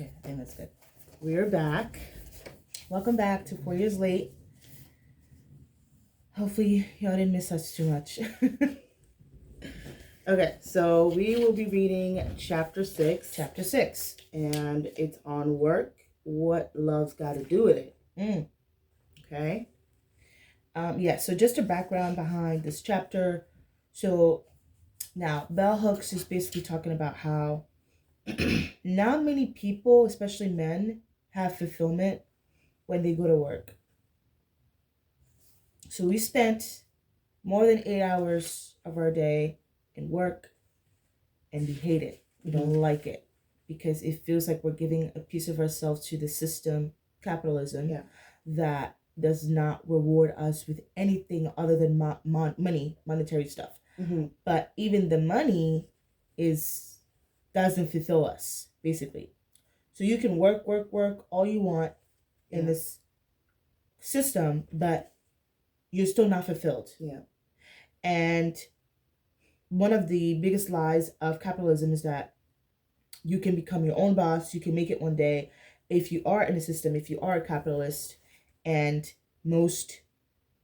Okay, I think that's good. We're back. Welcome back to 4 Years Late. Hopefully y'all didn't miss us too much. Okay, so we will be reading chapter 6. Chapter 6. And it's on work. What love's got to do with it. Okay. So just a background behind this chapter. So now Bell Hooks is basically talking about how not many people, especially men, have fulfillment when they go to work. So we spent more than 8 hours of our day in work, and we hate it. We don't like it because it feels like we're giving a piece of ourselves to the system, capitalism, that does not reward us with anything other than money, monetary stuff. But even the money doesn't fulfill us, basically. So you can work all you want in this system, but you're still not fulfilled. And one of the biggest lies of capitalism is that you can become your own boss. You can make it one day if you are in a system, if you are a capitalist. And most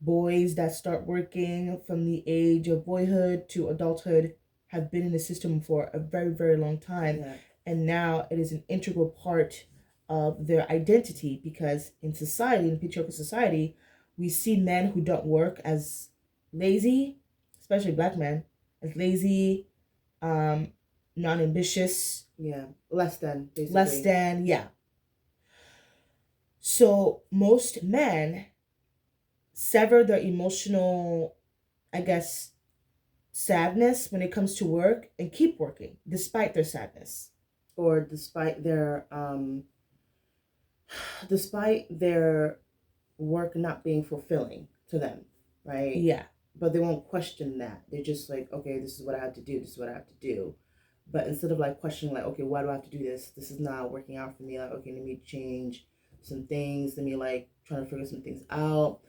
boys that start working from the age of boyhood to adulthood have been in the system for a very, very long time. And now it is an integral part of their identity, because in society, in patriarchal society, we see men who don't work as lazy, especially black men, as lazy, non-ambitious. Less than. So most men sever their emotional, sadness when it comes to work and keep working despite their sadness. Or despite their work not being fulfilling to them, right? But they won't question that. They're just like, okay, this is what I have to do. This is what I have to do. But instead of like questioning, like, okay, why do I have to do this? This is not working out for me. Like, okay, let me change some things. Let me like trying to figure some things out.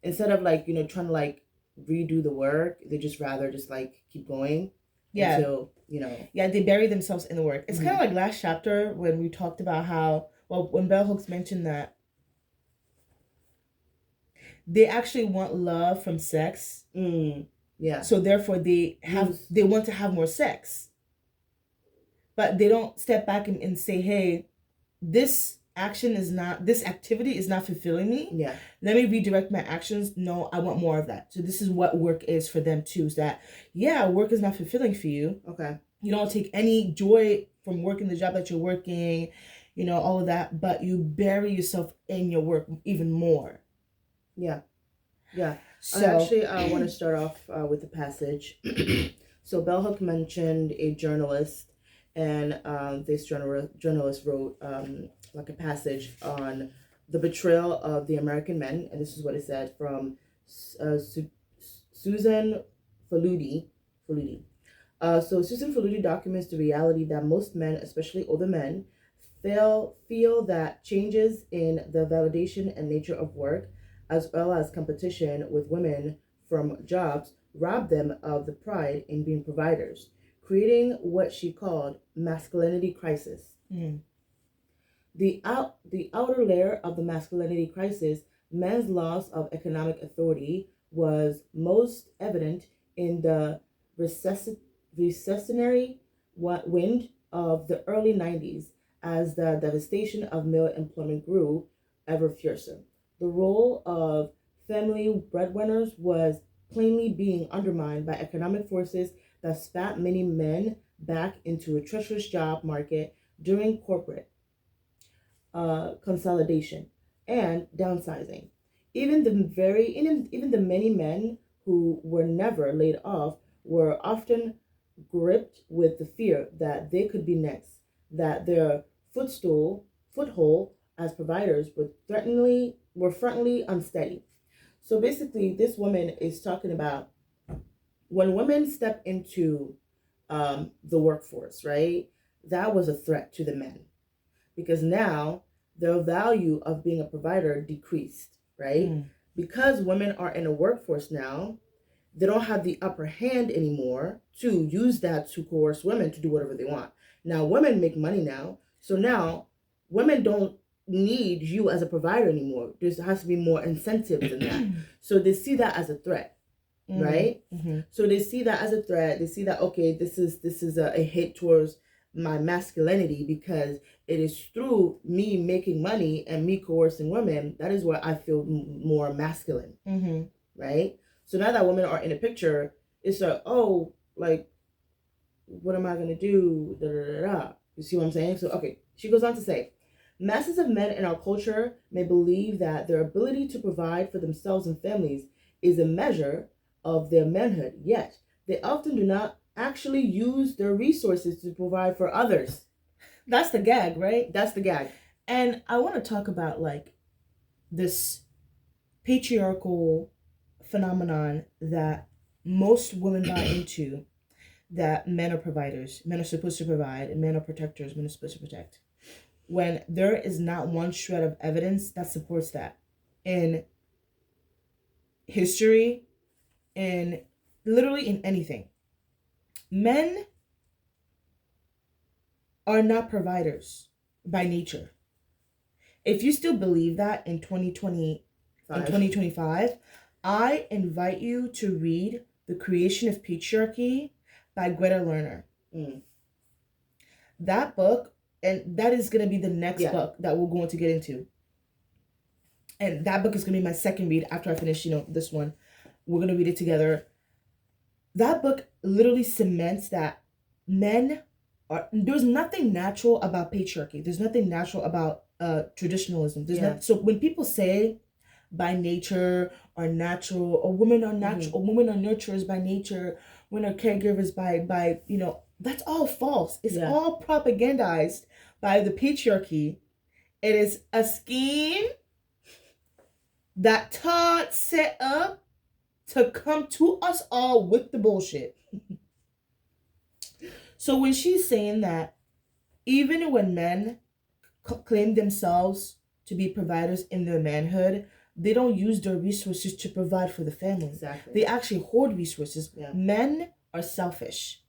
Instead of like, trying to like redo the work, they just rather just like keep going. Until, they bury themselves in the work. It's kind of like last chapter when we talked about how, when Bell Hooks mentioned that they actually want love from sex. So therefore they want to have more sex. But they don't step back and say, hey, this activity is not fulfilling me. Let me redirect my actions. No, I want more of that. So this is what work is for them too, is that, work is not fulfilling for you. Okay. You don't take any joy from working the job that you're working, all of that, but you bury yourself in your work even more. So actually, I want to start off with the passage. So Bell Hook mentioned a journalist, and this journalist wrote like a passage on the betrayal of the American men, and this is what it said from Susan Faludi. So Susan Faludi documents the reality that most men, especially older men, feel that changes in the validation and nature of work, as well as competition with women from jobs, rob them of the pride in being providers, creating what she called masculinity crisis. The outer layer of the masculinity crisis, men's loss of economic authority, was most evident in the recessionary wind of the early 90s, as the devastation of male employment grew ever fiercer. The role of family breadwinners was plainly being undermined by economic forces that spat many men back into a treacherous job market during corporate consolidation and downsizing. Even the many men who were never laid off were often gripped with the fear that they could be next, that their foothold as providers were frontally unsteady. So basically, this woman is talking about when women step into the workforce, right? That was a threat to the men, because now the value of being a provider decreased, right? Because women are in a workforce now, they don't have the upper hand anymore to use that to coerce women to do whatever they want. Now women make money now, So now women don't need you as a provider anymore. There has to be more incentives in that. So they see that as a threat, right? So they see that as a threat. They see that, okay, this is a hit towards my masculinity, because it is through me making money and me coercing women that is where I feel more masculine, right? So now that women are in a picture, it's like, oh, like, what am I gonna do? Da, da, da, da. You see what I'm saying? So okay, she goes on to say, masses of men in our culture may believe that their ability to provide for themselves and families is a measure of their manhood, yet they often do not actually use their resources to provide for others. That's the gag, right? That's the gag. And I want to talk about like this patriarchal phenomenon that most women buy into, that men are providers, men are supposed to provide, and men are protectors, men are supposed to protect, when there is not one shred of evidence that supports that in history, in literally in anything. Men are not providers by nature. If you still believe that in 2025, I invite you to read The Creation of Patriarchy by Greta Lerner. That book, and that is going to be the next book that we're going to get into. And that book is going to be my second read after I finish, this one. We're going to read it together. That book literally cements that there's nothing natural about patriarchy. There's nothing natural about traditionalism. So when people say by nature or natural, or women are natural, or women are nurturers by nature, women are caregivers by that's all false. It's all propagandized by the patriarchy. It is a scheme that Todd set up to come to us all with the bullshit. So when she's saying that even when men claim themselves to be providers in their manhood, they don't use their resources to provide for the family. Exactly. They actually hoard resources. Yeah. Men are selfish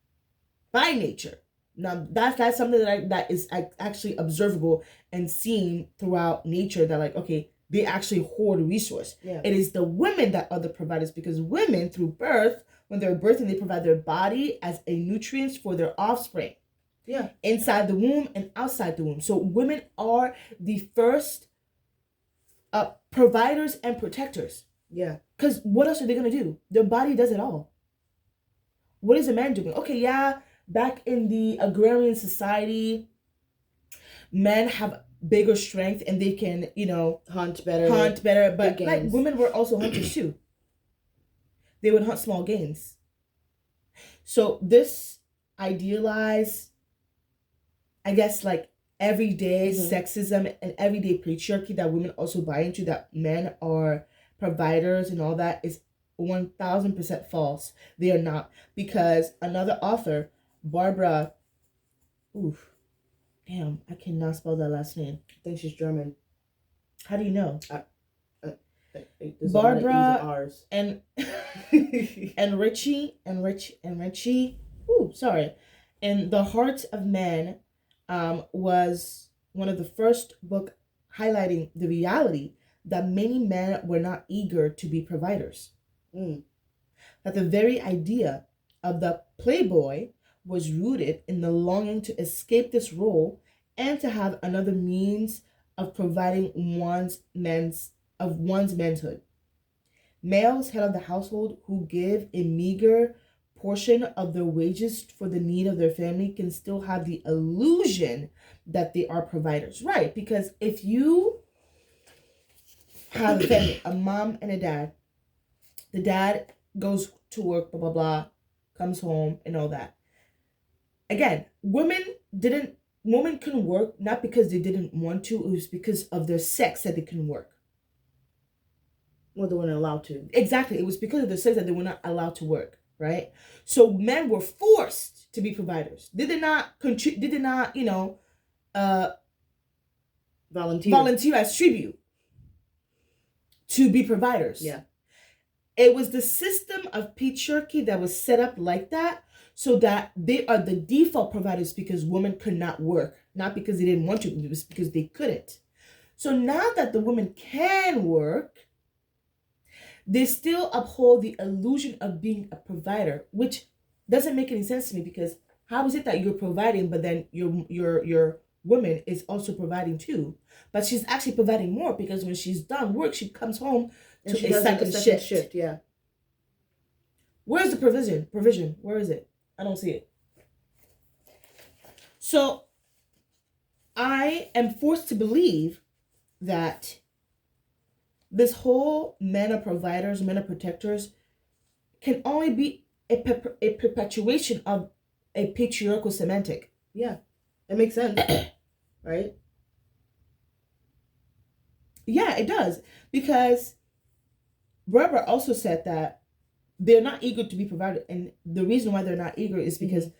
by nature. Now that's something that is actually observable and seen throughout nature, that like, okay, they actually hoard a resource. Yeah. It is the women that are the providers, because women through birth, when they're birthing, they provide their body as a nutrients for their offspring. Yeah. Inside the womb and outside the womb. So women are the first providers and protectors. Yeah. Because what else are they going to do? Their body does it all. What is a man doing? Okay, yeah, back in the agrarian society, men have bigger strength and they can, hunt better. But like women were also hunters too. They would hunt small games. So this idealized, I guess, like everyday sexism and everyday patriarchy that women also buy into, that men are providers and all that, is 1000% false. They are not. Because another author, Barbara, I cannot spell that last name. I think she's German. How do you know? Barbara and and Richie. And The Heart of Man was one of the first book highlighting the reality that many men were not eager to be providers. That the very idea of the playboy was rooted in the longing to escape this role and to have another means of providing one's manhood. Males, head of the household, who give a meager portion of their wages for the need of their family, can still have the illusion that they are providers. Right, because if you have a family, a mom and a dad, the dad goes to work, blah, blah, blah, comes home and all that. Again, women couldn't work, not because they didn't want to, it was because of their sex that they couldn't work. Well, they weren't allowed to. Exactly. It was because of their sex that they were not allowed to work, right? So men were forced to be providers. They did not volunteer as tribute to be providers. Yeah. It was the system of patriarchy that was set up like that, so that they are the default providers because women could not work, not because they didn't want to, it was because they couldn't. So now that the women can work, they still uphold the illusion of being a provider, which doesn't make any sense to me, because how is it that you're providing, but then your woman is also providing too? But she's actually providing more, because when she's done work, she comes home and to she a does second shift. Yeah. Where's the provision? Where is it? I don't see it. So I am forced to believe that this whole men are providers, men are protectors can only be a perpetuation of a patriarchal semantic. Yeah, it makes sense, right? Yeah, it does. Because Barbara also said that they're not eager to be provided. And the reason why they're not eager is because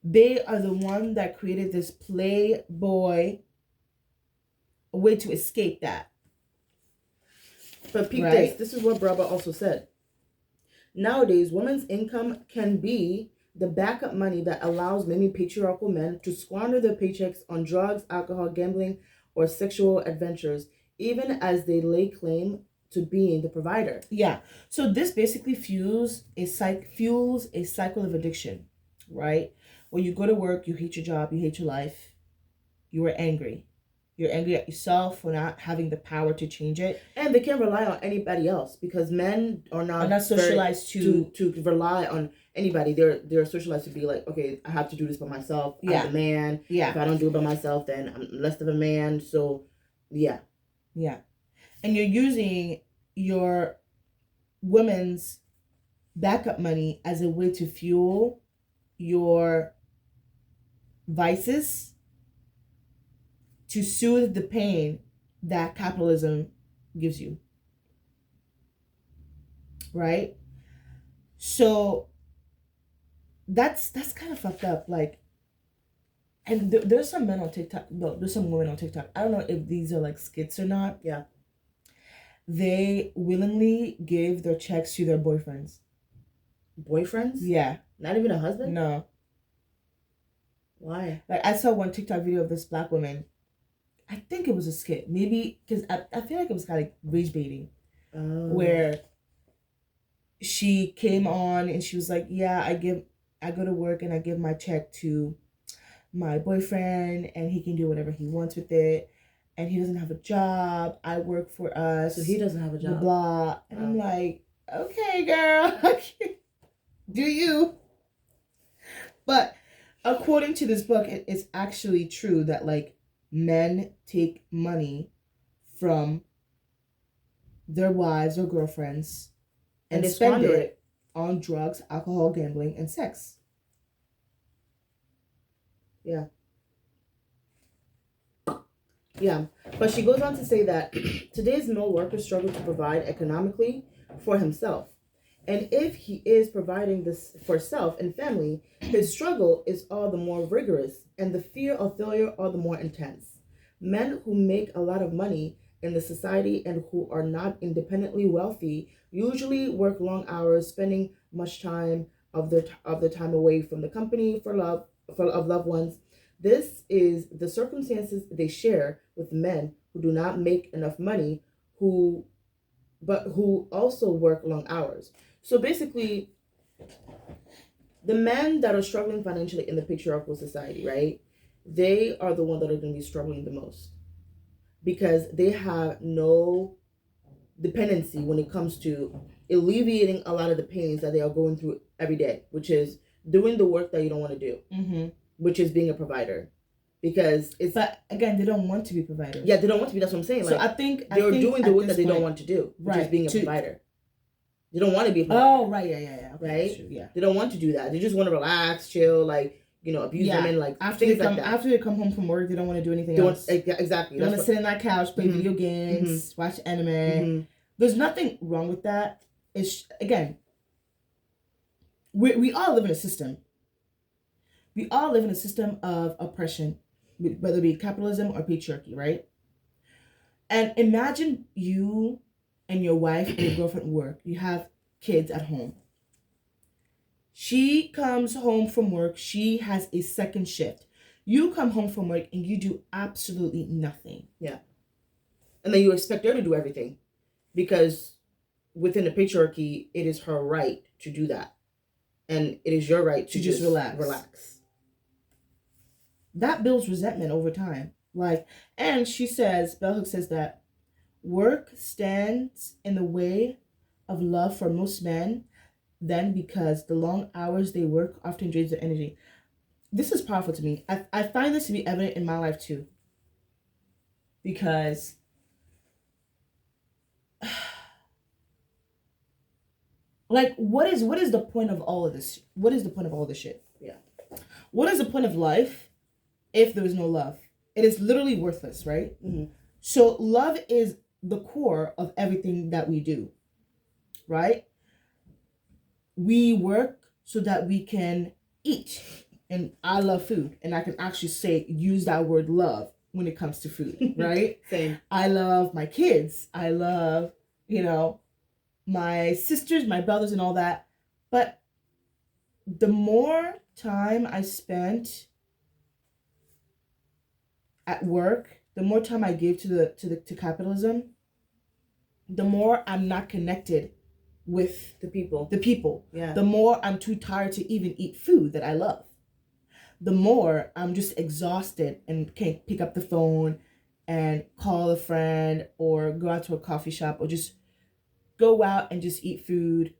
they are the one that created this playboy way to escape that. But peep this is what Barbara also said. Nowadays, women's income can be the backup money that allows many patriarchal men to squander their paychecks on drugs, alcohol, gambling, or sexual adventures, even as they lay claim to being the provider. Yeah. So this basically fuels a cycle of addiction, right? When you go to work, you hate your job, you hate your life, you are angry. You're angry at yourself for not having the power to change it. And they can't rely on anybody else, because men are not socialized to rely on anybody. They're socialized to be like, okay, I have to do this by myself. Yeah. I'm a man. Yeah. If I don't do it by myself, then I'm less of a man. So, yeah. Yeah. And you're using your women's backup money as a way to fuel your vices, to soothe the pain that capitalism gives you. Right? So that's kind of fucked up. Like, and there's some men on TikTok. No, there's some women on TikTok. I don't know if these are like skits or not. Yeah. They willingly gave their checks to their boyfriends. Boyfriends? Yeah. Not even a husband? No. Why? Like, I saw one TikTok video of this black woman. I think it was a skit. Maybe, because I feel like it was kind of like rage baiting. Oh. Where she came on and she was like, yeah, I go to work and I give my check to my boyfriend and he can do whatever he wants with it. And he doesn't have a job. I work for us. So he doesn't have a job. Blah. And I'm like, okay, girl. Do you? But according to this book, it's actually true that, like, men take money from their wives or girlfriends and they spend it on drugs, alcohol, gambling, and sex. Yeah. Yeah. But she goes on to say that today's male worker struggles to provide economically for himself. And if he is providing this for self and family, his struggle is all the more rigorous and the fear of failure all the more intense. Men who make a lot of money in the society and who are not independently wealthy usually work long hours, spending much time of their time away from the company of loved ones. This is the circumstances they share with men who do not make enough money, but who also work long hours. So basically, the men that are struggling financially in the patriarchal society, right? They are the ones that are going to be struggling the most, because they have no dependency when it comes to alleviating a lot of the pains that they are going through every day, which is doing the work that you don't want to do, which is being a provider. Because it's... But again, they don't want to be providers. Yeah, they don't want to be. That's what I'm saying. So like, they're doing the work that they don't want to do, which is being a provider. They don't want to be a provider. Oh, right, yeah. Okay, right? Yeah. They don't want to do that. They just want to relax, chill, like, abuse women, like, after they come home from work, they don't want to do anything else. Exactly. They want to sit on that couch, play video games, watch anime. There's nothing wrong with that. It's, again, we all live in a system. We all live in a system of oppression, whether it be capitalism or patriarchy, right? And imagine you and your wife and your girlfriend work. You have kids at home. She comes home from work. She has a second shift. You come home from work and you do absolutely nothing. Yeah. And then you expect her to do everything because within the patriarchy, it is her right to do that. And it is your right to just relax. That builds resentment over time. Like, and she says, Bell Hooks says that work stands in the way of love for most men, then because the long hours they work often drains their energy. This is powerful to me. I find this to be evident in my life too. Because like what is the point of all of this? What is the point of all this shit? Yeah. What is the point of life if there is no love? It is literally worthless, right? Mm-hmm. So love is the core of everything that we do, right? We work so that we can eat. And I love food. And I can actually use that word love when it comes to food, right? Same. I love my kids. I love, my sisters, my brothers, and all that. But the more time I spent at work, the more time I gave to capitalism, the more I'm not connected with the people. Yeah. The more I'm too tired to even eat food that I love. The more I'm just exhausted and can't pick up the phone and call a friend or go out to a coffee shop or just go out and just eat food,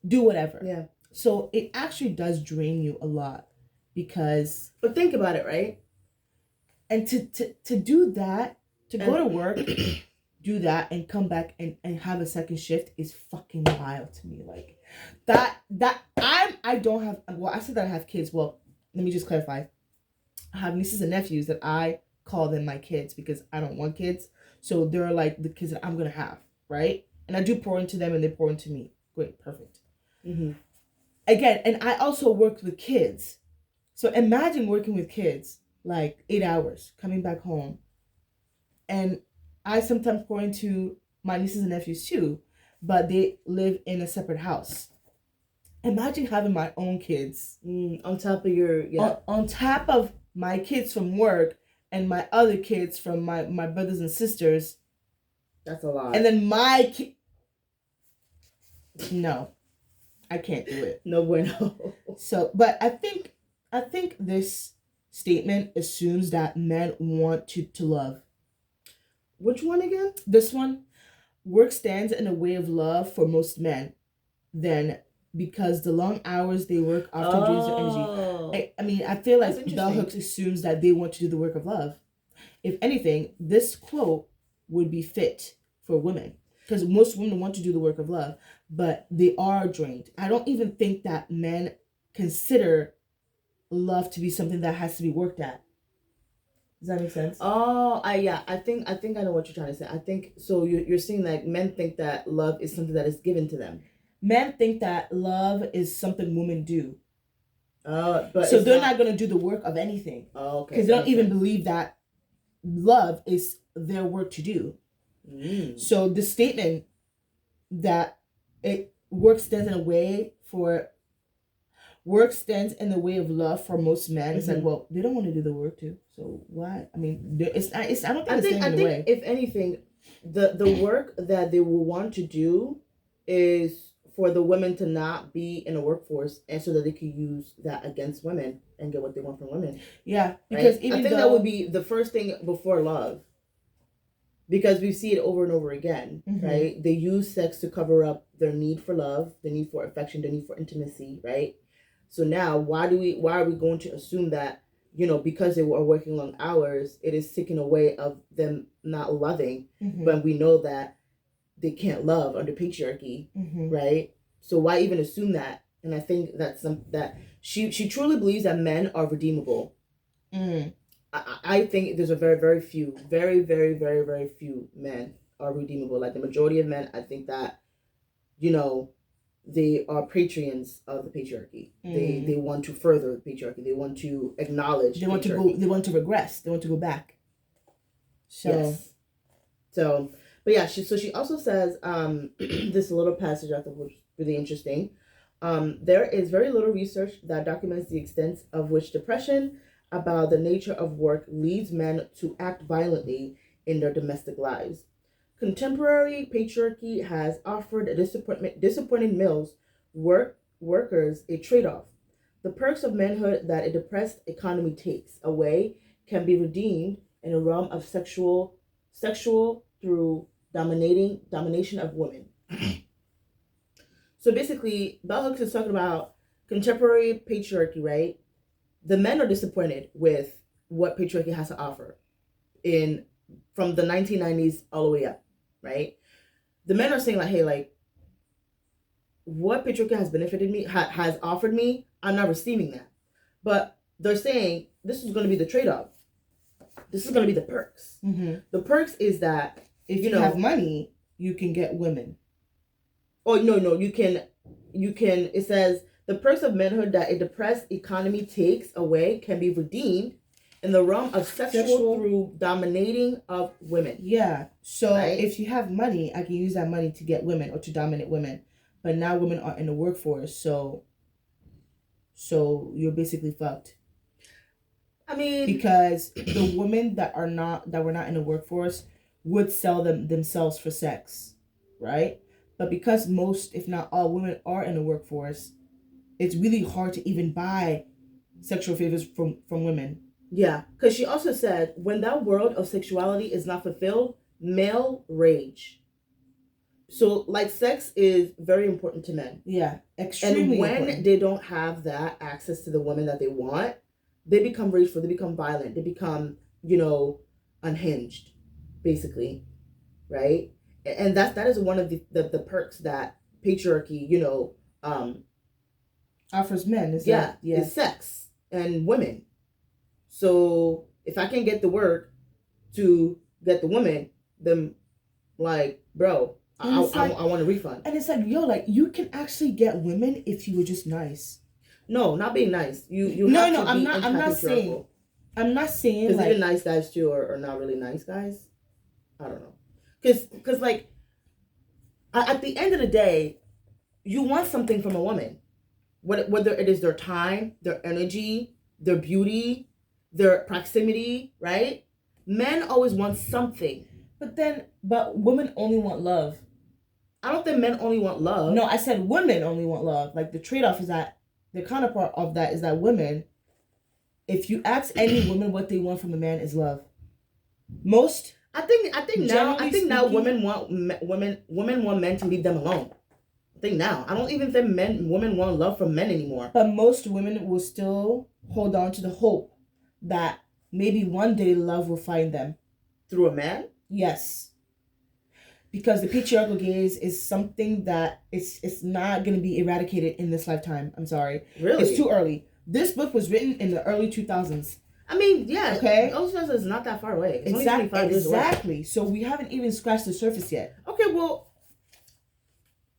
do whatever. Yeah. So it actually does drain you a lot because... But think about it, right? And to do that, to go to work, do that, and come back and have a second shift is fucking wild to me. Like, I don't have... Well, I said that I have kids. Well, let me just clarify. I have nieces and nephews that I call them my kids because I don't want kids. So they're like the kids that I'm going to have, right? And I do pour into them and they pour into me. Great, perfect. Mm-hmm. Again, and I also worked with kids. So imagine working with kids like 8 hours, coming back home. And I sometimes pour into my nieces and nephews too, but they live in a separate house. Imagine having my own kids. On top of your... Yeah. On top of my kids from work and my other kids from my brothers and sisters. That's a lot. And then my kid... No, I can't do it. No bueno. So, but I think this statement assumes that men want to love. Which one again? This one. Work stands in the way of love for most men. Then, because the long hours they work often drains their energy. I mean, I feel like Bell Hooks assumes that they want to do the work of love. If anything, this quote would be fit for women. Because most women want to do the work of love, but they are drained. I don't even think that men consider love to be something that has to be worked at. Does that make sense? Oh, I think I know what you're trying to say. I think so. You're saying like men think that love is something that is given to them. Men think that love is something women do. But so they're not going to do the work of anything. Oh, okay. Because they don't even believe that love is their work to do. So the statement that work stands in the way of love for most men. It's like, well, they don't want to do the work too. So why? I mean, I don't think it's standing in the way. If anything, the work that they will want to do is for the women to not be in the workforce, and so that they can use that against women and get what they want from women. Yeah, because right? I think that would be the first thing before love. Because we see it over and over again, right? They use sex to cover up their need for love, their need for affection, their need for intimacy, right? So now, why are we going to assume that, because they were working long hours, it is taken away of them not loving, when we know that they can't love under patriarchy, right? So why even assume that? And I think that's that she truly believes that men are redeemable. I think there's a very, very few, very, very, very, very few men are redeemable. Like the majority of men, I think that, they are patrons of the patriarchy. They want to further the patriarchy. They want to acknowledge. They want to go. They want to regress. They want to go back. So, yes. So, but yeah, she also says this little passage I thought was really interesting. There is very little research that documents the extent of which depression about the nature of work leads men to act violently in their domestic lives. Contemporary patriarchy has offered disappointed males workers a trade-off. The perks of manhood that a depressed economy takes away can be redeemed in a realm of sexual through domination of women. So basically, bell hooks is talking about contemporary patriarchy, right? The men are disappointed with what patriarchy has to offer in from the 1990s all the way up, right? The men are saying like, hey, like what patriarchy has benefited me, has offered me, I'm not receiving that. But they're saying this is going to be the trade-off. This is going to be the perks. Mm-hmm. The perks is that if you have money, you can get women. Oh no, you can. It says the perks of manhood that a depressed economy takes away can be redeemed in the realm of sexual through dominating of women. Yeah. So if you have money, I can use that money to get women or to dominate women. But now women are in the workforce, so you're basically fucked. I mean, because the women that were not in the workforce would sell themselves for sex, right? But because most, if not all, women are in the workforce, it's really hard to even buy sexual favors from women. Yeah, because she also said, when that world of sexuality is not fulfilled, male rage. So, like, sex is very important to men. Yeah, extremely important. And when they don't have that access to the women that they want, they become rageful, they become violent, they become, unhinged, basically, right? And that is one of the perks that patriarchy, offers men. Is sex and women. So if I can get the work to get the woman, then like, bro, I want a refund. And it's like, yo, like you can actually get women if you were just nice. No, not being nice. You have to I'm not saying because like, even nice guys too are not really nice guys. I don't know. Because like, at the end of the day, you want something from a woman. Whether it is their time, their energy, their beauty, their proximity, right? Men always want something. But women only want love. I don't think men only want love. No, I said women only want love. Like the trade-off is that, the counterpart of that is that women, if you ask any woman what they want from a man is love. I think now women want men to leave them alone. I think now. I don't even think women want love from men anymore. But most women will still hold on to the hope that maybe one day love will find them. Through a man? Yes. Because the patriarchal gaze is something that it's not going to be eradicated in this lifetime. I'm sorry. Really? It's too early. This book was written in the early 2000s. I mean, yeah. Okay. Early 2000s is not that far away. It's exactly. only 25 years away. Exactly. So we haven't even scratched the surface yet. Okay, well,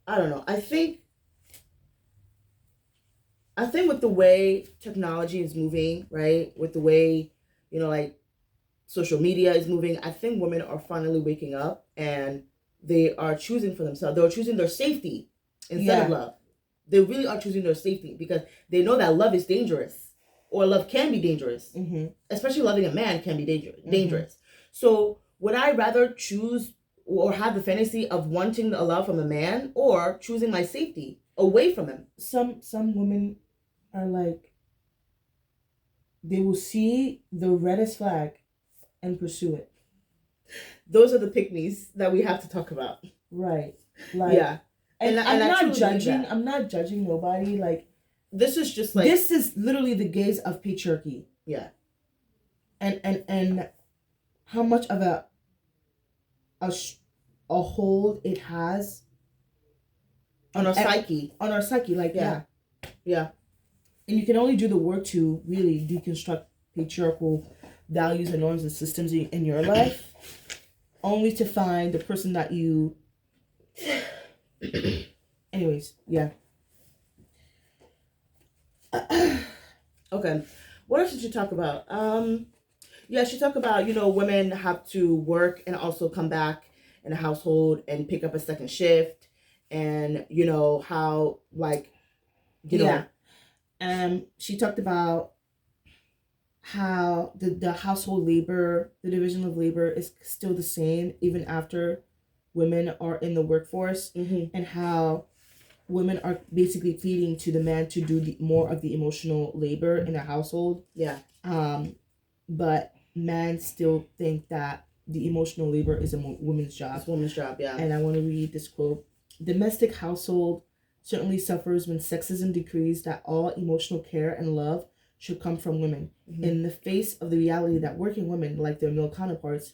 I don't know. I think with the way technology is moving, right? With the way, like social media is moving, I think women are finally waking up and they are choosing for themselves. They're choosing their safety instead of love. They really are choosing their safety because they know that love is dangerous, or love can be dangerous. Mm-hmm. Especially loving a man can be dangerous. Mm-hmm. So would I rather choose or have the fantasy of wanting a love from a man, or choosing my safety away from him? Some women are like, they will see the reddest flag and pursue it. Those are the pick-me's that we have to talk about. Right. Like, yeah. And I'm not judging. I'm not judging nobody. Like, this is just like, this is literally the gaze of patriarchy. Yeah. And how much of a hold it has on our psyche. On our psyche, like, yeah. And you can only do the work to really deconstruct patriarchal values and norms and systems in your life, only to find the person that you. Anyways, yeah. Okay, what else did you talk about? She talked about women have to work and also come back in a household and pick up a second shift, and how like you know. She talked about how the household labor, the division of labor is still the same even after women are in the workforce, and how women are basically pleading to the man to do more of the emotional labor in a household. Yeah. But men still think that the emotional labor is a woman's job. It's a woman's job, yeah. And I want to read this quote. Domestic household certainly suffers when sexism decrees that all emotional care and love should come from women. In the face of the reality that working women, like their male counterparts,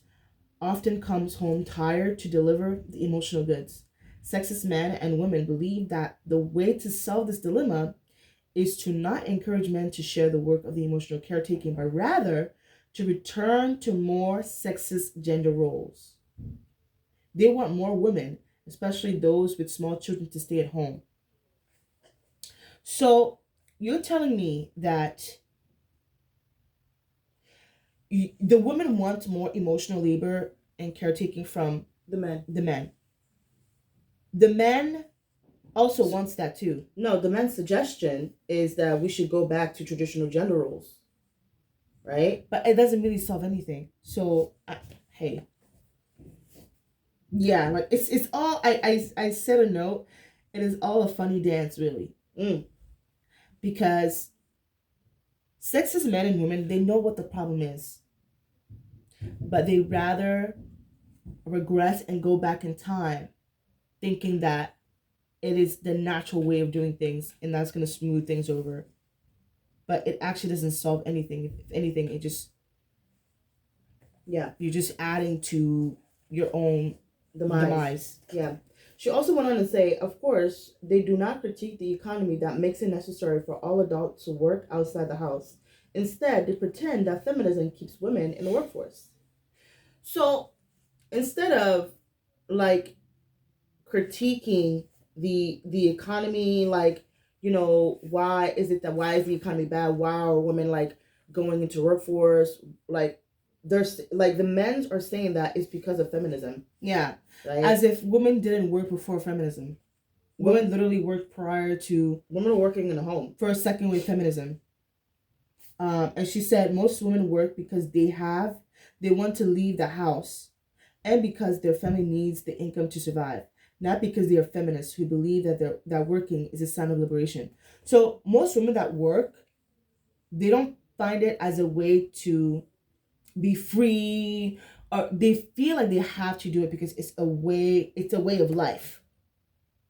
often comes home tired to deliver the emotional goods. Sexist men and women believe that the way to solve this dilemma is to not encourage men to share the work of the emotional caretaking, but rather to return to more sexist gender roles. They want more women, especially those with small children, to stay at home. So you're telling me that the women want more emotional labor and caretaking from the men. The men also wants that too. No, the men's suggestion is that we should go back to traditional gender roles. Right? But it doesn't really solve anything. So, hey. Yeah, like it's all, I said a note, it is all a funny dance, really. Because sexist men and women, they know what the problem is. But they rather regress and go back in time thinking that it is the natural way of doing things and that's going to smooth things over. But it actually doesn't solve anything. If anything, it just... Yeah. You're just adding to your own demise. Yeah. She also went on to say, of course, they do not critique the economy that makes it necessary for all adults to work outside the house. Instead, they pretend that feminism keeps women in the workforce. So, instead of, like, critiquing the economy, like, you know, why is the economy bad? Why are women, like, going into workforce? Like, there's, like, the men are saying that it's because of feminism. Yeah. Right? As if women didn't work before feminism. Women literally worked prior to... Women are working in the home. For a second wave feminism. And she said most women work because they want to leave the house and because their family needs the income to survive. Not because they are feminists who believe that working is a sign of liberation. So most women that work, they don't find it as a way to be free, or they feel like they have to do it because it's a way of life.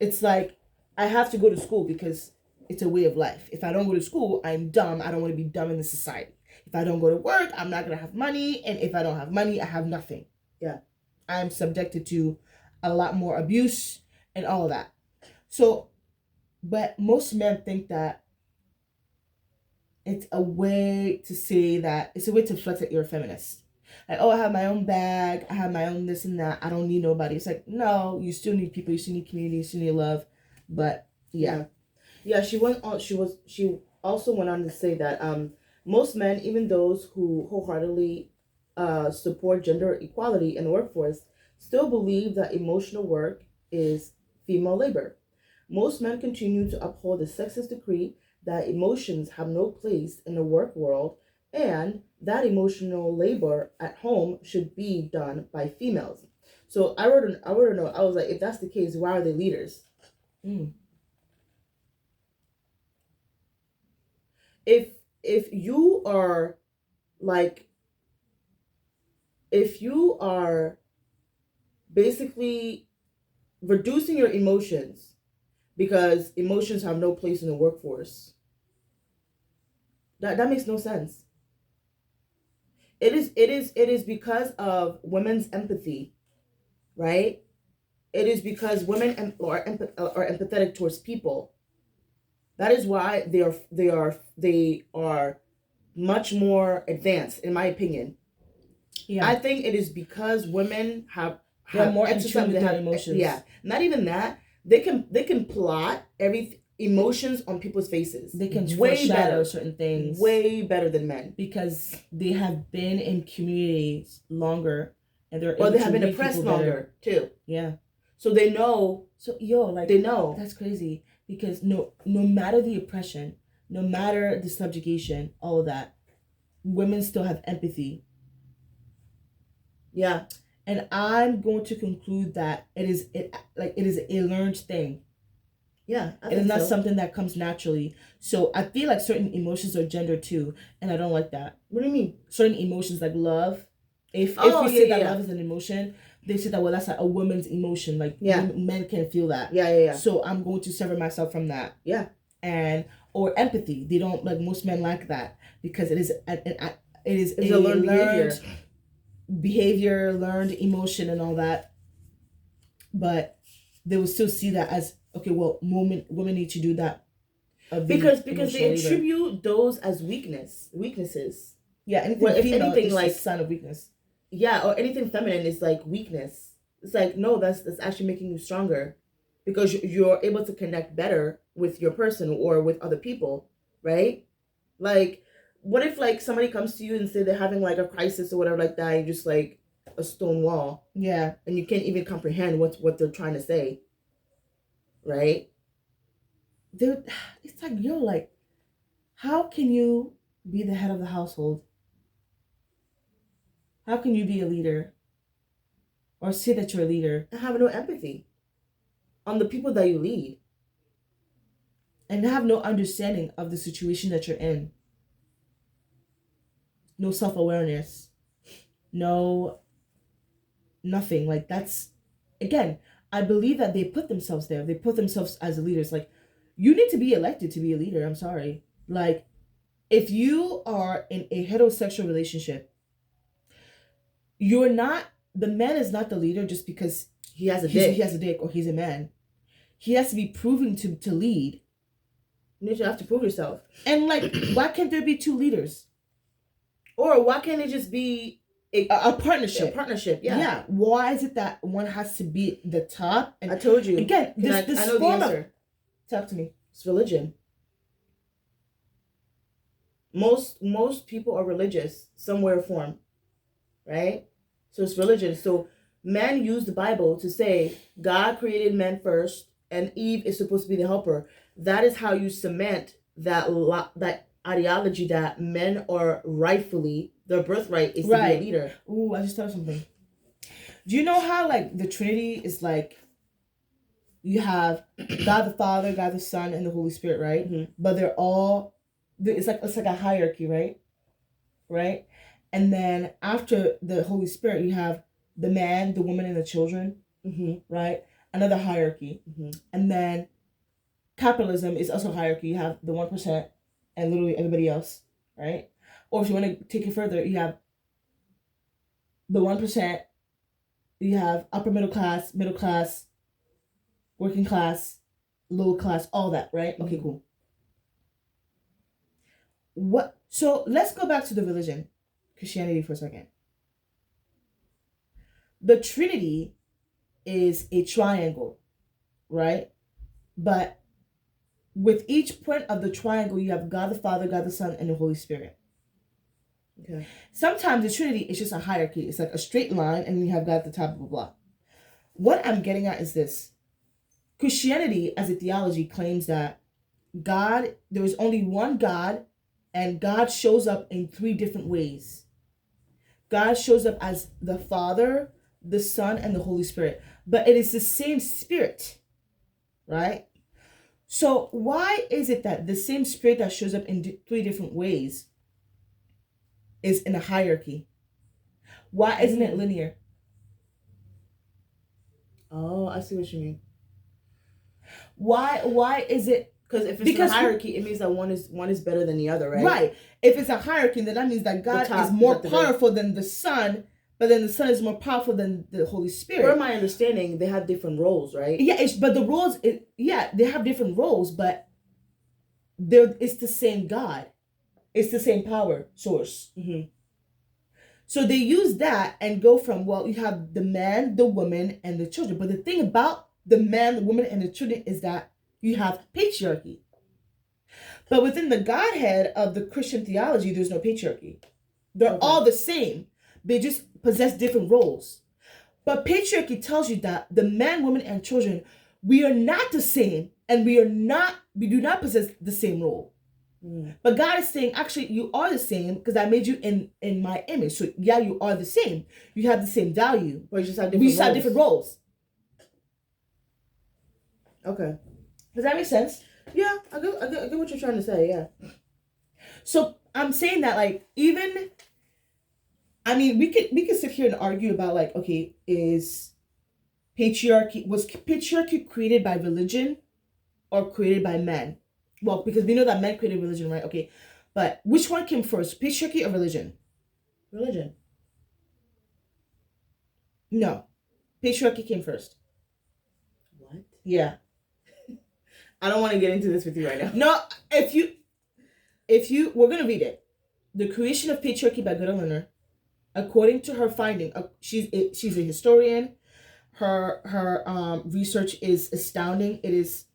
It's like, I have to go to school because it's a way of life. If I don't go to school, I'm dumb. I don't want to be dumb in this society. If I don't go to work, I'm not going to have money. And if I don't have money, I have nothing. Yeah. I'm subjected to a lot more abuse and all of that. So, but most men think that it's a way to say that, it's a way to flex that you're a feminist. Like, oh, I have my own bag, I have my own this and that, I don't need nobody. It's like, no, you still need people, you still need community, you still need love. But yeah. Yeah, she also went on to say that most men, even those who wholeheartedly support gender equality in the workforce, still believe that emotional work is female labor. Most men continue to uphold the sexist decree that emotions have no place in the work world and that emotional labor at home should be done by females. So I wrote a note. I was like, if that's the case, why are they leaders? If you are basically reducing your emotions because emotions have no place in the workforce, that makes no sense. It is because of women's empathy, right? It is because women are empathetic towards people. That is why they are much more advanced, in my opinion. Yeah. I think it is because women have more in tune with their emotions. Yeah. Not even that. They can plot every emotions on people's faces. They can foreshadow certain things. Way better than men. Because they have been in communities longer and they have been oppressed longer too. Yeah. So they know. So they know. That's crazy. Because no matter the oppression, no matter the subjugation, all of that, women still have empathy. Yeah. And I'm going to conclude that it is a learned thing. Yeah, it is not something that comes naturally. So I feel like certain emotions are gendered too, and I don't like that. What do you mean? Certain emotions like love. If we say that love is an emotion, they say that, well, that's like a woman's emotion. Like men can't feel that. Yeah. So I'm going to sever myself from that. Yeah. Or empathy. They don't like, most men like that because it is a learned behavior, learned emotion, and all that. But they will still see that as, okay, well, women need to do that. Because they attribute those as weaknesses. Yeah, anything female is like a sign of weakness. Yeah, or anything feminine is like weakness. It's like, no, that's actually making you stronger, because you're able to connect better with your person or with other people, right? Like, what if like somebody comes to you and say they're having like a crisis or whatever like that, and you're just like a stone wall. Yeah. And you can't even comprehend what they're trying to say. Right? It's like, you're like, how can you be the head of the household? How can you be a leader? Or say that you're a leader and have no empathy on the people that you lead? And have no understanding of the situation that you're in. No self-awareness. No nothing. Like, that's, again, I believe that they put themselves there. They put themselves as leaders. Like, you need to be elected to be a leader. I'm sorry. Like, if you are in a heterosexual relationship, the man is not the leader just because he has a dick or he's a man. He has to be proven to lead. You have to prove yourself. And like, why can't there be two leaders? Or why can't it just be a partnership? A partnership, yeah. Yeah. Why is it that one has to be the top? And I told you. Again, I know the answer. Talk to me. It's religion. Most people are religious, some way or form. Right? So it's religion. So men use the Bible to say God created men first and Eve is supposed to be the helper. That is how you cement that ideology that men are rightfully, their birthright is to be a leader. Ooh, I just thought of something. Do you know how like the Trinity is like, you have God the Father, God the Son, and the Holy Spirit, right? Mm-hmm. But it's like a hierarchy, right? Right? And then after the Holy Spirit, you have the man, the woman, and the children, right? Another hierarchy. And then capitalism is also hierarchy. You have the 1% and literally everybody else, right? Or if you want to take it further, you have the 1%, you have upper middle class, working class, lower class, all that, right? Okay, cool. So let's go back to the religion, Christianity, for a second. The Trinity is a triangle, right? But with each point of the triangle, you have God the Father, God the Son, and the Holy Spirit. Okay. Sometimes the Trinity is just a hierarchy. It's like a straight line, and then you have God at the top, blah, blah, blah. What I'm getting at is this. Christianity, as a theology, claims that there is only one God, and God shows up in 3 different ways. God shows up as the Father, the Son, and the Holy Spirit. But it is the same Spirit, right? So why is it that the same Spirit that shows up in 3 different ways is in a hierarchy? Why isn't it linear? Oh, I see what you mean. Why is it? Because a hierarchy, it means that one is better than the other, right? Right. If it's a hierarchy, then that means that God is more powerful than the Son, but then the Son is more powerful than the Holy Spirit. For my understanding, they have different roles, right? Yeah, but the roles, they have different roles, but it's the same God. It's the same power source. Mm-hmm. So they use that and go from, well, you have the man, the woman, and the children. But the thing about the man, the woman, and the children is that you have patriarchy. But within the Godhead of the Christian theology, there's no patriarchy. They're all the same. They just possess different roles. But patriarchy tells you that the man, woman, and children, we are not the same. and we do not possess the same role. But God is saying, actually, you are the same because I made you in my image. So yeah, you are the same. You have the same value. But you just have different roles. Okay. Does that make sense? Yeah, I get what you're trying to say. Yeah. So I'm saying that, like, even, I mean, we could sit here and argue about, like, okay, was patriarchy created by religion or created by men? Well, because we know that men created religion, right? Okay, but which one came first, patriarchy or religion? Religion. No, patriarchy came first. What? Yeah. I don't want to get into this with you right now. No, if you, we're gonna read it. The Creation of Patriarchy by Greta Lerner, according to her finding, she's a historian. Her research is astounding. It is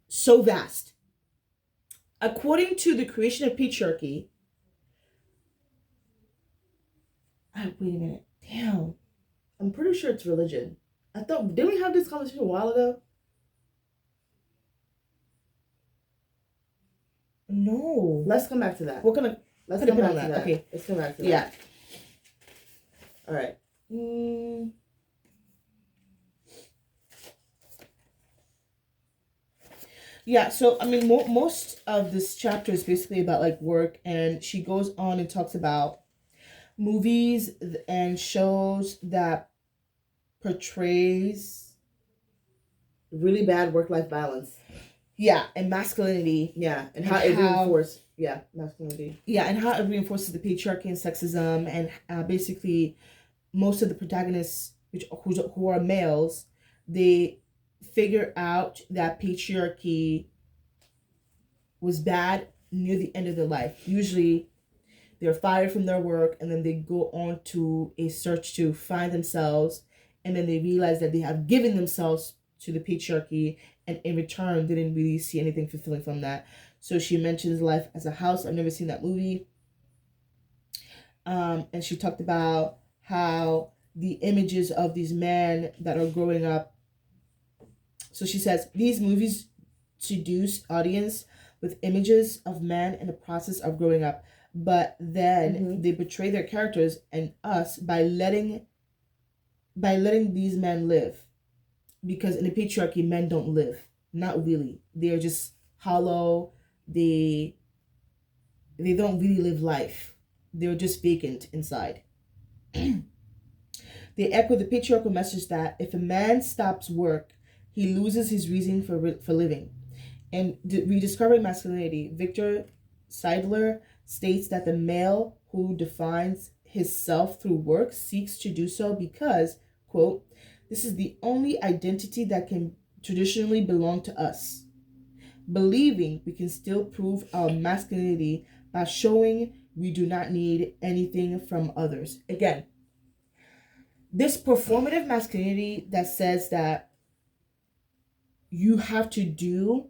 so vast. According to the Creation of Patriarchy, wait a minute. Damn. I'm pretty sure it's religion. I thought, didn't we have this conversation a while ago? No. Let's come back to that. We're gonna Let's come back to that. Okay. Let's come back to that. Yeah. All right. Yeah, so I mean, most of this chapter is basically about, like, work, and she goes on and talks about movies and shows that portrays really bad work-life balance. Yeah, and masculinity. Yeah, and how it reinforces. Yeah, masculinity. Yeah, and how it reinforces the patriarchy and sexism, and basically, most of the protagonists, who are males, they figure out that patriarchy was bad near the end of their life. Usually, they're fired from their work, and then they go on to a search to find themselves, and then they realize that they have given themselves to the patriarchy, and in return didn't really see anything fulfilling from that. So she mentions Life as a House. I've never seen that movie. And she talked about how the images of these men that are growing up. So she says, these movies seduce audience with images of men in the process of growing up, but then they betray their characters and us by letting these men live. Because in the patriarchy, men don't live. Not really. They're just hollow. They don't really live life. They're just vacant inside. They echo the patriarchal message that if a man stops work, he loses his reason for living. And Rediscovering Masculinity, Victor Seidler states that the male who defines his self through work seeks to do so because, quote, this is the only identity that can traditionally belong to us. Believing we can still prove our masculinity by showing we do not need anything from others. Again, this performative masculinity that says that you have to do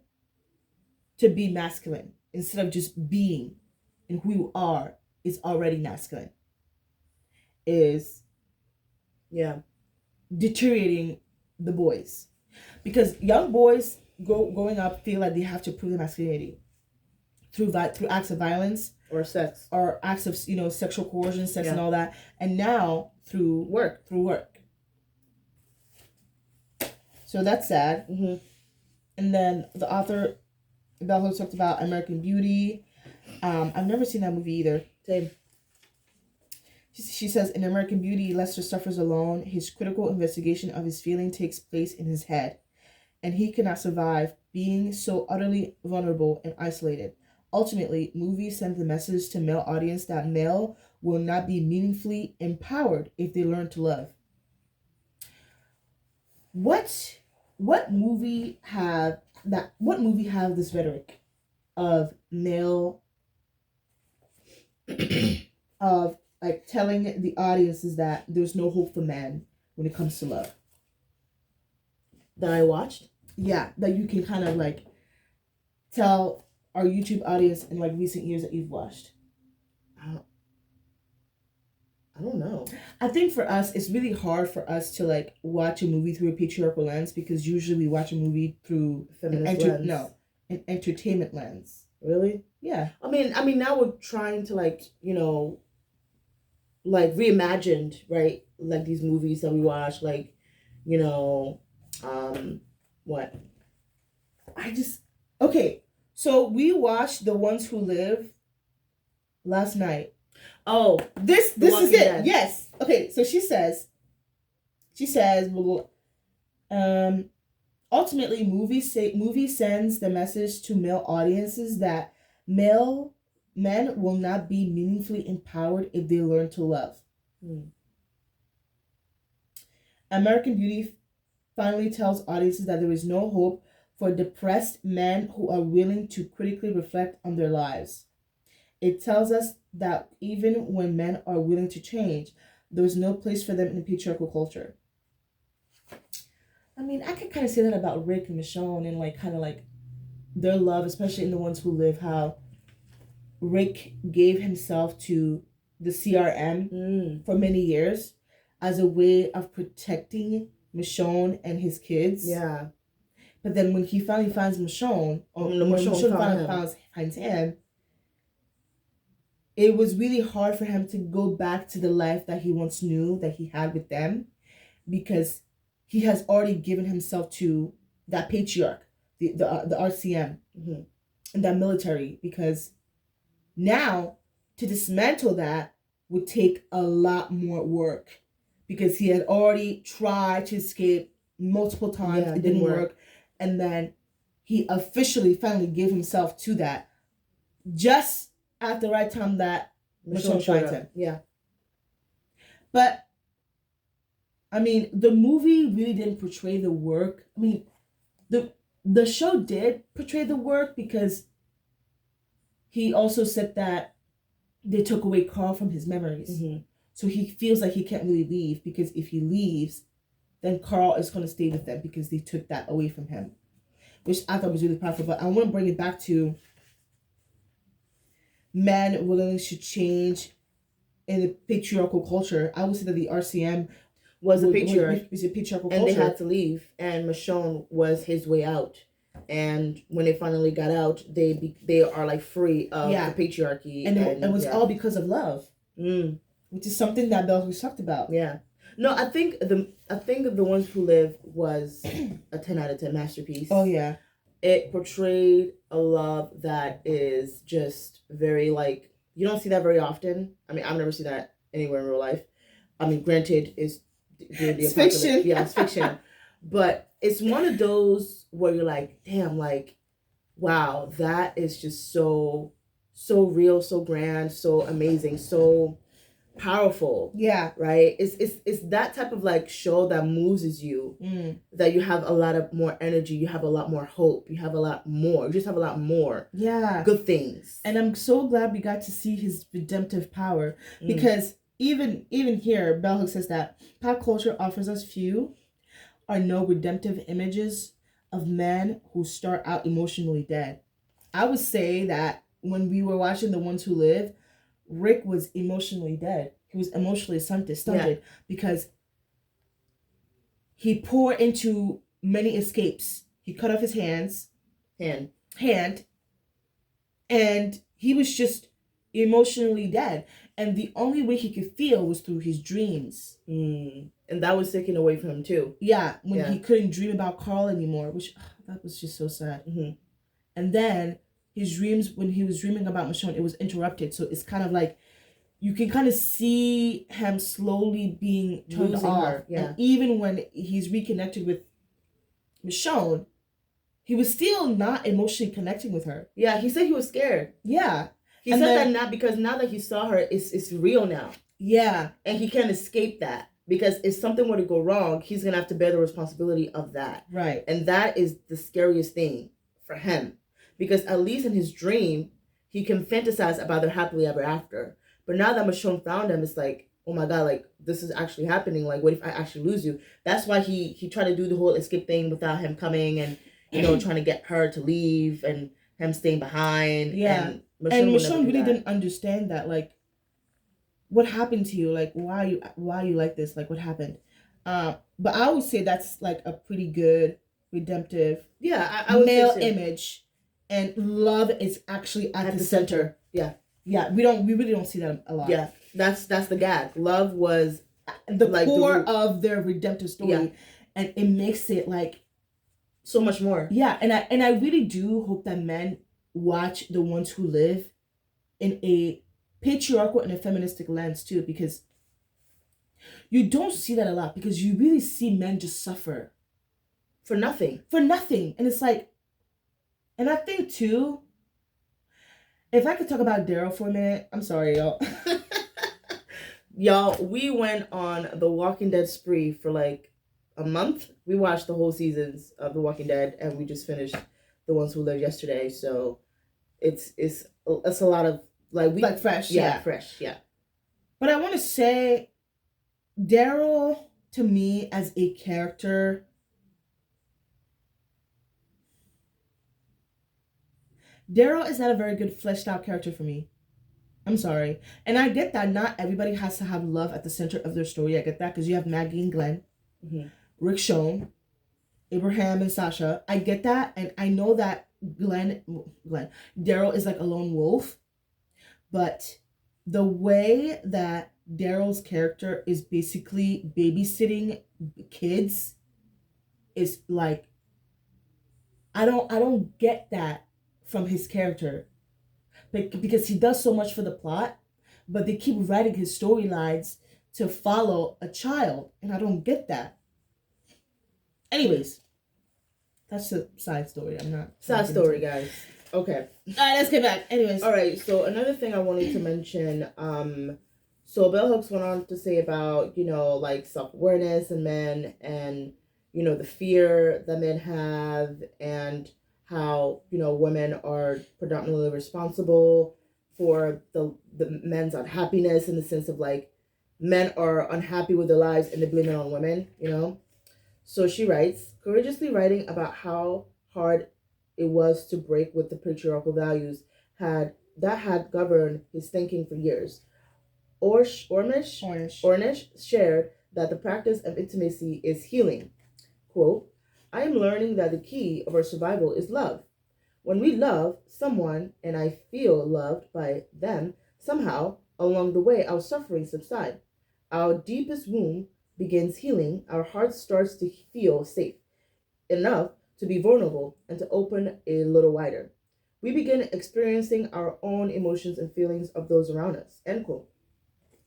to be masculine instead of just being and who you are is already masculine is deteriorating the boys, because young boys growing up feel like they have to prove their masculinity through acts of violence or sex or acts of sexual coercion, sex and all that, and now through work. So that's sad. And then the author Bell Hooks talked about American Beauty. I've never seen that movie either. Same. She says, in American Beauty, Lester suffers alone. His critical investigation of his feeling takes place in his head, and he cannot survive being so utterly vulnerable and isolated. Ultimately, movies send the message to male audience that male will not be meaningfully empowered if they learn to love. What movie have this rhetoric of male of like telling the audiences that there's no hope for man when it comes to love? That I watched? Yeah, that you can kind of like tell our YouTube audience in like recent years that you've watched. I don't know. I think for us, it's really hard for us to like watch a movie through a patriarchal lens because usually we watch a movie through feminist lens. No, an entertainment lens. Really? Yeah. I mean, now we're trying to like, like reimagined, right? Like these movies that we watch, like, what? Okay. So we watched The Ones Who Live last night. Oh, this is it. Dead. Yes. Okay. So she says, ultimately, movie sends the message to male audiences that men will not be meaningfully empowered if they learn to love. American Beauty finally tells audiences that there is no hope for depressed men who are willing to critically reflect on their lives. It tells us that even when men are willing to change, there is no place for them in the patriarchal culture. I mean, I could kind of say that about Rick and Michonne and like kind of like their love, especially in The Ones Who Live, how Rick gave himself to the CRM for many years as a way of protecting Michonne and his kids. Yeah. But then when he finally finds Michonne, or when Michonne finds him, it was really hard for him to go back to the life that he once knew that he had with them, because he has already given himself to that patriarch, the RCM, and that military, because now to dismantle that would take a lot more work, because he had already tried to escape multiple times. It didn't work. And then he officially finally gave himself to that just at the right time that Michonne finds him. Yeah. But, I mean, the movie really didn't portray the work. I mean, the show did portray the work, because he also said that they took away Carl from his memories. So he feels like he can't really leave, because if he leaves, then Carl is going to stay with them because they took that away from him, which I thought was really powerful. But I want to bring it back to men willing to change in the patriarchal culture. I would say that the RCM was a patriarchal culture. And they had to leave, and Michonne was his way out. And when they finally got out, they are like free of the patriarchy. And it was all because of love. Which is something that Bell Hooks talked about. Yeah. No, I think The Ones Who Live was a 10 out of 10 masterpiece. Oh yeah. It portrayed a love that is just very like, you don't see that very often. I mean, I've never seen that anywhere in real life. I mean, granted, it's fiction. Yeah, it's fiction. But it's one of those where you're like, damn, like, wow, that is just so real, so grand, so amazing, so powerful. Yeah. Right? It's that type of like show that moves you, that you have a lot of more energy, you have a lot more hope, you just have a lot more good things. And I'm so glad we got to see his redemptive power, because even here, Bell Hooks says that pop culture offers us few or no redemptive images of men who start out emotionally dead. I would say that when we were watching The Ones Who Live, Rick was emotionally dead. He was emotionally stunted because he poured into many escapes. He cut off his hand, and he was just emotionally dead. And the only way he could feel was through his dreams. And that was taken away from him too. Yeah, when he couldn't dream about Carl anymore, which that was just so sad. And then his dreams, when he was dreaming about Michonne, it was interrupted. So it's kind of like you can kind of see him slowly being turned off. Yeah. And even when he's reconnected with Michonne, he was still not emotionally connecting with her. Yeah, he said he was scared. Yeah. He said that not because now that he saw her, it's real now. Yeah. And he can't escape that. Because if something were to go wrong, he's going to have to bear the responsibility of that. Right. And that is the scariest thing for him. Because at least in his dream, he can fantasize about their happily ever after. But now that Michonne found him, it's like, oh my God, like, this is actually happening. Like, what if I actually lose you? That's why he tried to do the whole escape thing without him coming and, trying to get her to leave and him staying behind. Yeah. And Michonne really didn't understand that. Like, what happened to you? Like, why are you like this? Like, what happened? But I would say that's like a pretty good redemptive I would male say so. image, and love is actually at the center. Yeah. We really don't see that a lot. Yeah, that's the gag. Love was the like core of their redemptive story, and it makes it like so much more. Yeah, and I really do hope that men watch The Ones Who Live in a patriarchal and a feministic lens too, because you don't see that a lot, because you really see men just suffer for nothing. And it's like, and I think too, if I could talk about Daryl for a minute, I'm sorry, y'all. Y'all, we went on the Walking Dead spree for like a month. We watched the whole seasons of The Walking Dead, and we just finished The Ones Who Live yesterday. So it's a lot of like fresh, fresh. But I want to say, Daryl to me as a character, Daryl is not a very good fleshed out character for me. I'm sorry. And I get that not everybody has to have love at the center of their story. I get that, because you have Maggie and Glenn, Rick Shone, Abraham and Sasha. I get that. And I know that Daryl is like a lone wolf. But the way that Daryl's character is basically babysitting kids is like, I don't get that from his character. Because he does so much for the plot, but they keep writing his storylines to follow a child, and I don't get that. Anyways, that's a side story. I'm not side story, guys. Okay. All right, let's get back. Anyways. All right. So another thing I wanted to mention. So Bell Hooks went on to say about like self-awareness in men, and the fear that men have, and how women are predominantly responsible for the men's unhappiness, in the sense of like men are unhappy with their lives and they blame it on women. So she writes, courageously writing about how hard it was to break with the patriarchal values had governed his thinking for years. Ornish shared that the practice of intimacy is healing. Quote, I am learning that the key of our survival is love. When we love someone and I feel loved by them, somehow along the way our suffering subsides. Our deepest wound begins healing. Our heart starts to feel safe enough to be vulnerable and to open a little wider. We begin experiencing our own emotions and feelings of those around us. End quote.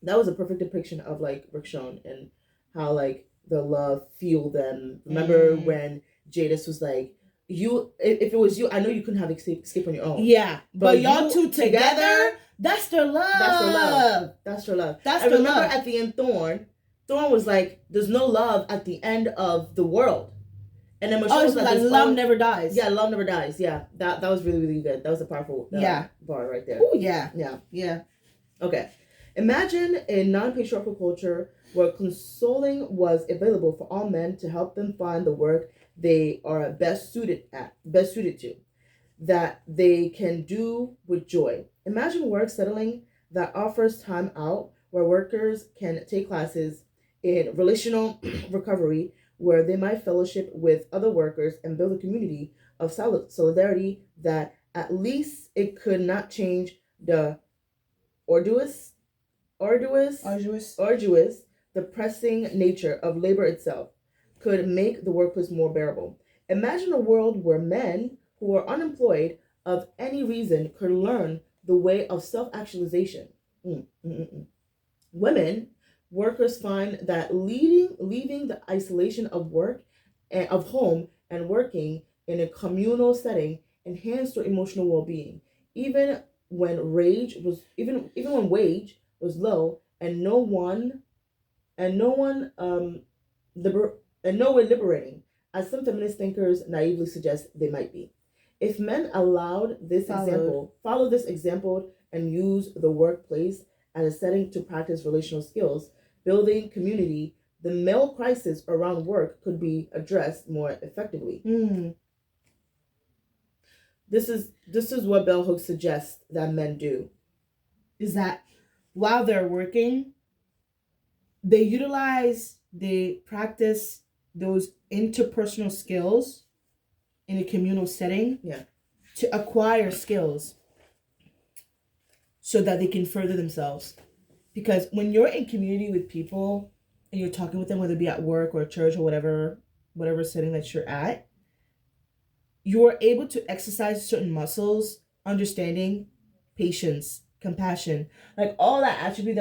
That was a perfect depiction of like Rick Shone and how like the love fueled them. Remember when Jadis was like, "You, if it was you, I know you couldn't have escape on your own." Yeah, but y'all two together, that's their love. That's their love. I remember at the end, Thorn was like, "There's no love at the end of the world." And then Michelle was like, "Love never dies." Yeah, love never dies. Yeah, that was really, really good. That was a powerful bar right there. Oh yeah. Okay. Imagine a non-patriarchal culture where consoling was available for all men to help them find the work they are best suited to, that they can do with joy. Imagine work settling that offers time out, where workers can take classes in relational recovery, where they might fellowship with other workers and build a community of solidarity, that at least it could not change the arduous, depressing nature of labor itself, could make the workplace more bearable. Imagine a world where men who are unemployed of any reason could learn the way of self-actualization. Women workers find that leaving the isolation of work and of home and working in a communal setting enhanced their emotional well-being, even when wage was low, and no way liberating, as some feminist thinkers naively suggest they might be. If men follow this example and use the workplace as a setting to practice relational skills, building community, the male crisis around work could be addressed more effectively. This is what Bell Hooks suggests that men do. Is that while they're working, they practice those interpersonal skills in a communal setting to acquire skills so that they can further themselves. Because when you're in community with people and you're talking with them, whether it be at work or church or whatever setting that you're at, you are able to exercise certain muscles, understanding, patience, compassion, like all that attribute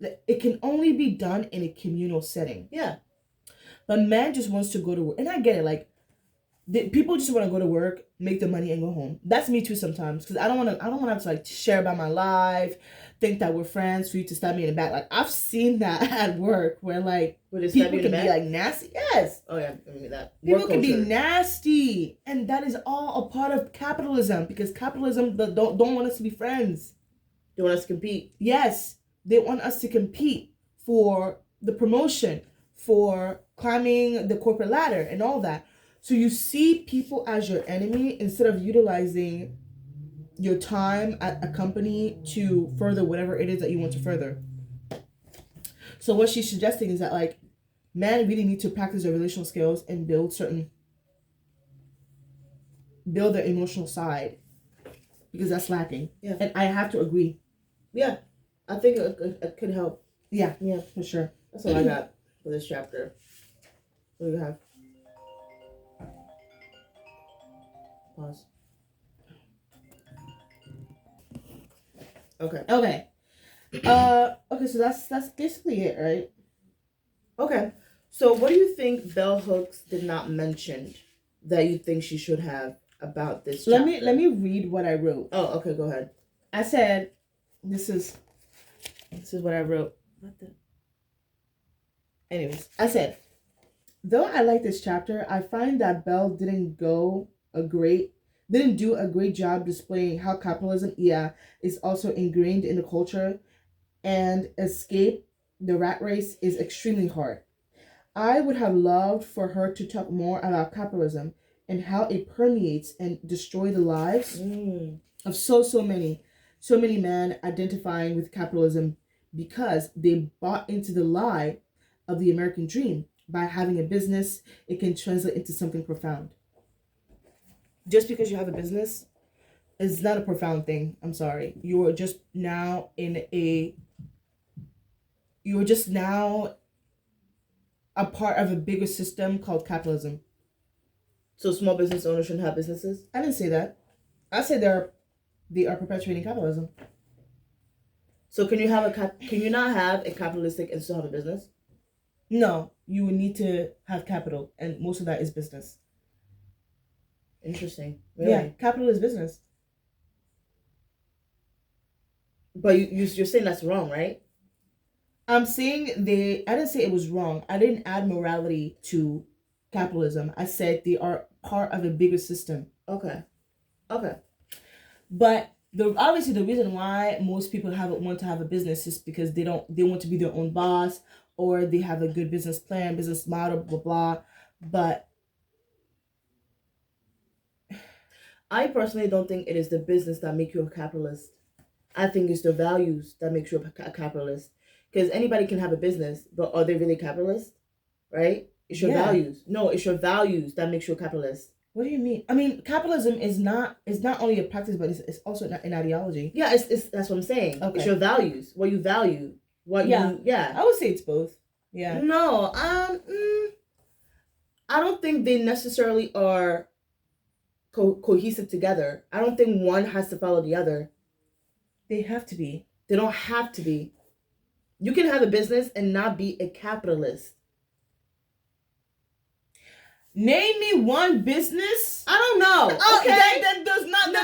that it can only be done in a communal setting. Yeah. But man just wants to go to work. And I get it. Like, people just want to go to work, make the money, and go home. That's me too sometimes. Because I don't want to have to, like, share about my life, think that we're friends for you to stab me in the back. Like, I've seen that at work where, like, people can be, like, nasty. Yes. Oh, yeah. I mean, that. People can be nasty. And that is all a part of capitalism. Because capitalism don't want us to be friends. They want us to compete. Yes. They want us to compete for the promotion, for climbing the corporate ladder and all that. So you see people as your enemy instead of utilizing your time at a company to further whatever it is that you want to further. So what she's suggesting is that, like, men really need to practice their relational skills and build their emotional side, because that's lacking. Yeah. And I have to agree. Yeah. I think it could help. Yeah, for sure. That's all I got for this chapter. What do you have? Pause. Okay. Okay, so that's basically it, right? Okay. So what do you think Bell Hooks did not mention that you think she should have about this chapter? Let me read what I wrote. Oh, okay, go ahead. I said, this is what I wrote. Anyways, I said, though I like this chapter, I find that Bell didn't do a great job displaying how capitalism, is also ingrained in the culture, and escape the rat race is extremely hard. I would have loved for her to talk more about capitalism and how it permeates and destroys the lives of so many men identifying with capitalism because they bought into the lie of the American dream. By having a business, it can translate into something profound. Just because you have a business is not a profound thing. I'm sorry. You're just now a part of a bigger system called capitalism. So small business owners shouldn't have businesses? I didn't say that. I said they are perpetuating capitalism. So can you not have a capitalistic and still have a business? No, you would need to have capital, and most of that is business. Interesting. Really? Yeah, capital is business. But you're saying that's wrong, right? I'm saying I didn't say it was wrong. I didn't add morality to capitalism. I said they are part of a bigger system. Okay. But obviously the reason why most people want to have a business is because they want to be their own boss, or they have a good business plan, business model, blah blah. But I personally don't think it is the business that make you a capitalist. I think it's the values that makes you a capitalist. Because anybody can have a business, but are they really capitalist? Right? It's your values. No, it's your values that makes you a capitalist. What do you mean? I mean, capitalism is not only a practice, but it's also an ideology. Yeah, it's that's what I'm saying. Okay. It's your values. What you value. I would say it's both. Yeah. No, I don't think they necessarily are cohesive together. I don't think one has to follow the other. They have to be. They don't have to be. You can have a business and not be a capitalist. Name me one business. I don't know. Okay. That does not.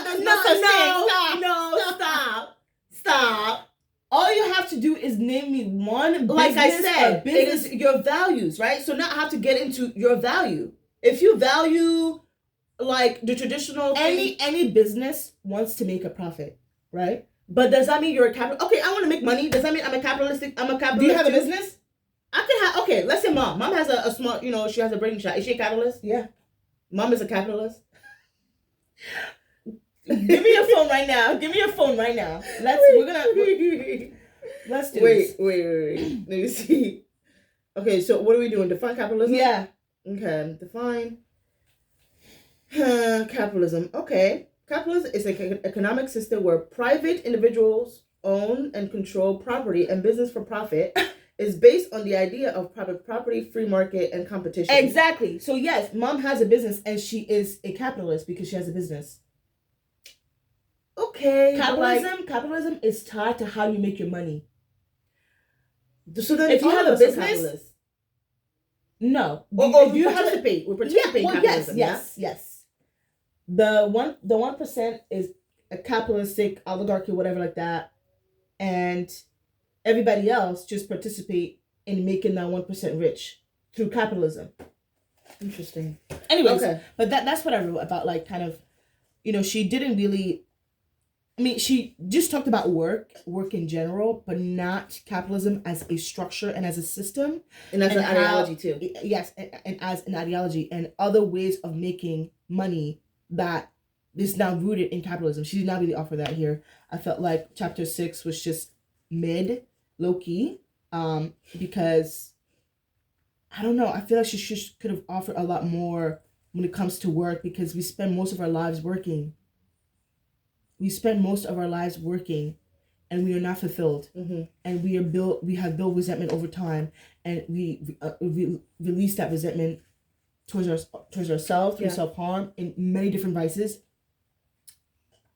Stop. All you have to do is name me one business. Like I said, it is your values, right? So now I have to get into your value. If you value, like, the traditional thing, any business wants to make a profit, right? But does that mean you're a capitalist? Okay, I want to make money. Does that mean I'm a capitalist? Do you have a business? I could have. Okay, let's say mom. Mom has a small. She has a braiding shop. Is she a capitalist? Yeah. Mom is a capitalist. Give me your phone right now. We're gonna. Let's do this. Wait. Let me see. Okay, so what are we doing? Define capitalism? Yeah. Okay, define capitalism. Okay. Capitalism is an economic system where private individuals own and control property and business for profit is based on the idea of private property, free market, and competition. Exactly. So yes, mom has a business and she is a capitalist because she has a business. Okay. Capitalism is tied to how you make your money. So then if you have a business, no. If you participate, we participate in capitalism. Yes. The 1% is a capitalistic oligarchy, whatever like that, and everybody else just participate in making that 1% rich through capitalism. Interesting. Anyways, okay. But that's what I wrote about, like, kind of, she didn't really. I mean, she just talked about work in general, but not capitalism as a structure and as a system. And as an ideology, too. Yes, and as an ideology and other ways of making money that is now rooted in capitalism. She did not really offer that here. I felt like chapter 6 was just mid, low-key, because, I don't know, I feel like she could have offered a lot more when it comes to work because we spend most of our lives working. And we are not fulfilled. Mm-hmm. And we have built resentment over time, and we release that resentment towards ourselves through self-harm in many different vices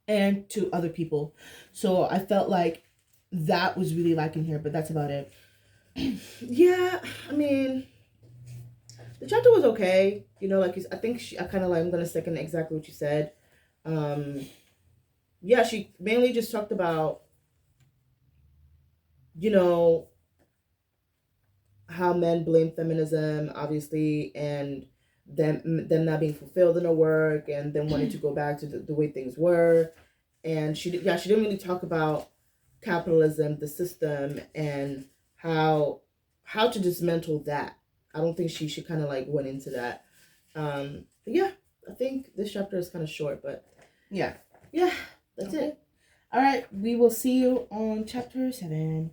and to other people. So I felt like that was really lacking here, but that's about it. Yeah, I mean, the chapter was okay. I think I'm gonna second exactly what you said. Yeah, she mainly just talked about, how men blame feminism, obviously, and them not being fulfilled in their work, and them wanting to go back to the way things were. And she didn't really talk about capitalism, the system, and how to dismantle that. I don't think she kind of went into that. But yeah, I think this chapter is kind of short, but yeah, that's it. All right, we will see you on chapter 7.